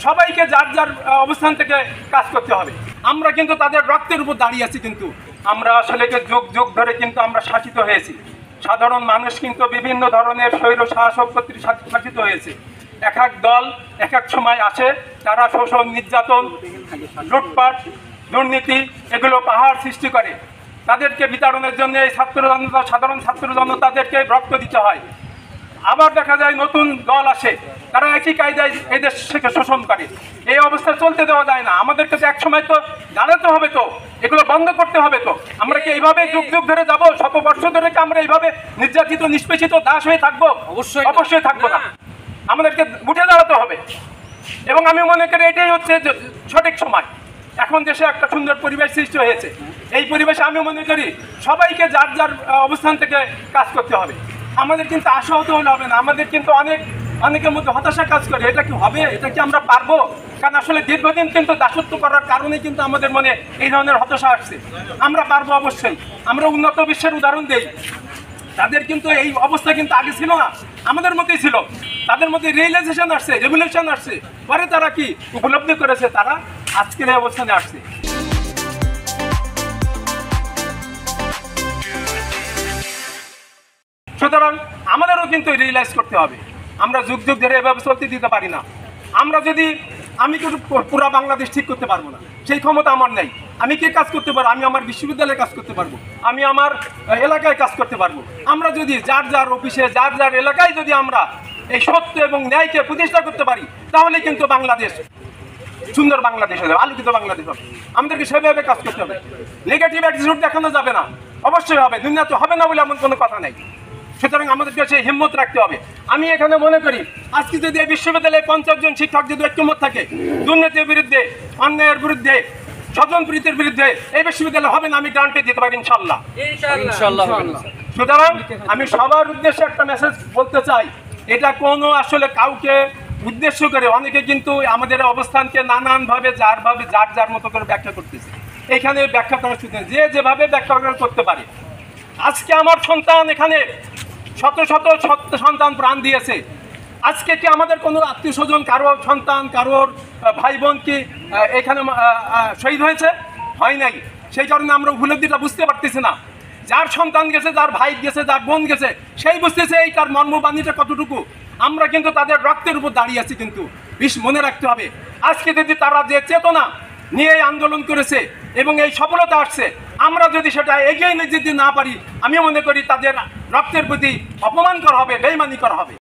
সবাইকে যার যার অবস্থান থেকে কাজ করতে হবে। আমরা কিন্তু তাদের রক্তের উপর দাঁড়িয়ে আছি, কিন্তু আমরা আসলে যুগ যুগ ধরে কিন্তু আমরা শাসিত হয়েছি। সাধারণ মানুষ কিন্তু বিভিন্ন ধরনের স্বৈর শাসক কর্তৃক শাসিত হয়েছে। এক এক দল এক এক সময় আসে, তারা শোষণ, নির্যাতন, লুটপাট, দুর্নীতি এগুলো পাহাড় সৃষ্টি করে। তাদেরকে বিতাড়নের জন্য এই সাধারণ ছাত্র জনতাদেরকে রক্ত দিতে হয়। আবার দেখা যায় নতুন দল আসে, তারা একই কায়দায় এই দেশ থেকে শোষণ করে। এই অবস্থা চলতে দেওয়া যায় না। আমাদেরকে তো একসময় তো দাঁড়াতে হবে, তো এগুলো বন্ধ করতে হবে। তো আমরা কি এইভাবে যুগ যুগ ধরে যাবো? শত বর্ষ ধরে কি আমরা এইভাবে নির্যাতিত, নিষ্পেষিত দাস হয়ে থাকবো? অবশ্যই থাকবো না। আমাদেরকে উঠে দাঁড়াতে হবে। এবং আমি মনে করি এটাই হচ্ছে সঠিক সময়। এখন দেশে একটা সুন্দর পরিবেশ সৃষ্টি হয়েছে। এই পরিবেশে আমি মনে করি সবাইকে যার যার অবস্থান থেকে কাজ করতে হবে। আমাদের কিন্তু আশাহত হলে হবে না। আমাদের কিন্তু অনেকের মধ্যে হতাশা কাজ করে, এটা কি হবে, এটা কি আমরা পারবো? কারণ আসলে দীর্ঘদিন কিন্তু দাসত্ব করার কারণে কিন্তু আমাদের মনে এই ধরনের হতাশা আসছে। আমরা পারবো অবশ্যই। আমরা উন্নত বিশ্বের উদাহরণ দেই। তাদের কিন্তু এই অবস্থা কিন্তু আগে ছিল না, আমাদের মধ্যেই ছিল। তাদের মধ্যে রিয়েলাইজেশন আসছে, রেভলিউশন আসছে, পরে তারা কি উপলব্ধি করেছে, তারা আজকের এই অবস্থানে আসছে। সুতরাং আমাদেরও কিন্তু রিয়েলাইজ করতে হবে, আমরা যুগ যুগ ধরে এভাবে চলতে দিতে পারি না। আমি কিন্তু পুরো বাংলাদেশ ঠিক করতে পারবো না, সেই ক্ষমতা আমার নেই। আমি কি কাজ করতে পারবো? আমি আমার বিশ্ববিদ্যালয়ে কাজ করতে পারবো, আমি আমার এলাকায় কাজ করতে পারবো। আমরা যদি যার যার অফিসে, যার যার এলাকায় যদি আমরা এই সত্য এবং ন্যায়কে প্রতিষ্ঠা করতে পারি, তাহলে কিন্তু বাংলাদেশ সুন্দর বাংলাদেশ হবে, আলোকিত বাংলাদেশ হবে। আমাদেরকে সেভাবে কাজ করতে হবে। নেগেটিভ অ্যাটিটিউড দেখানো যাবে না, অবশ্যই হবে। দুনিয়া তো হবে না বলে এমন কোনো কথা নেই। সুতরাং আমাদেরকে সেই হিম্মত রাখতে হবে। আমি এখানে মনে করি আজকে যদি এই বিশ্ববিদ্যালয়ে 50 জন শিক্ষক যদি ঐক্যমত থাকে দুর্নীতির বিরুদ্ধে, অন্যায়ের বিরুদ্ধে, স্বজনপ্রীতির বিরুদ্ধে, এই বিশ্ববিদ্যালয় হবে না, আমি গ্যারান্টি দিতে পারি ইনশাল্লাহ। সুতরাং আমি সবার উদ্দেশ্যে একটা মেসেজ বলতে চাই, এটা কোনো আসলে কাউকে উদ্দেশ্য করে অনেকে কিন্তু আমাদের অবস্থানকে নানানভাবে যার যার মতো করে ব্যাখ্যা করতেছে। এখানে ব্যাখ্যা করার সুযোগ নেই, যে যেভাবে ব্যাখ্যা করতে পারে। আজকে আমার সন্তান এখানে শত শত সন্তান প্রাণ দিয়েছে। আজকে কি আমাদের কোনো আত্মীয় স্বজন, কারোর সন্তান, কারোর ভাই বোন কি এখানে শহীদ হয়েছে? হয় নাই। সেই কারণে আমরা উপলব্ধিটা বুঝতে পারতেছি না। যার সন্তান গেছে, যার ভাই গেছে, যার বোন গেছে, সেই বুঝতেছে এইটার মর্মবাণীটা কতটুকু। আমরা কিন্তু তাদের রক্তের উপর দাঁড়িয়ে আছি, কিন্তু মনে রাখতে হবে আজকে যদি তারা যে চেতনা নিয়ে আন্দোলন করেছে এবং এই সফলতা আসছে, আমরা যদি সেটা এগিয়ে নিয়ে যেতে না পারি, আমি মনে করি তাদের রক্তের প্রতি অপমান করা হবে, বেইমানি করা হবে।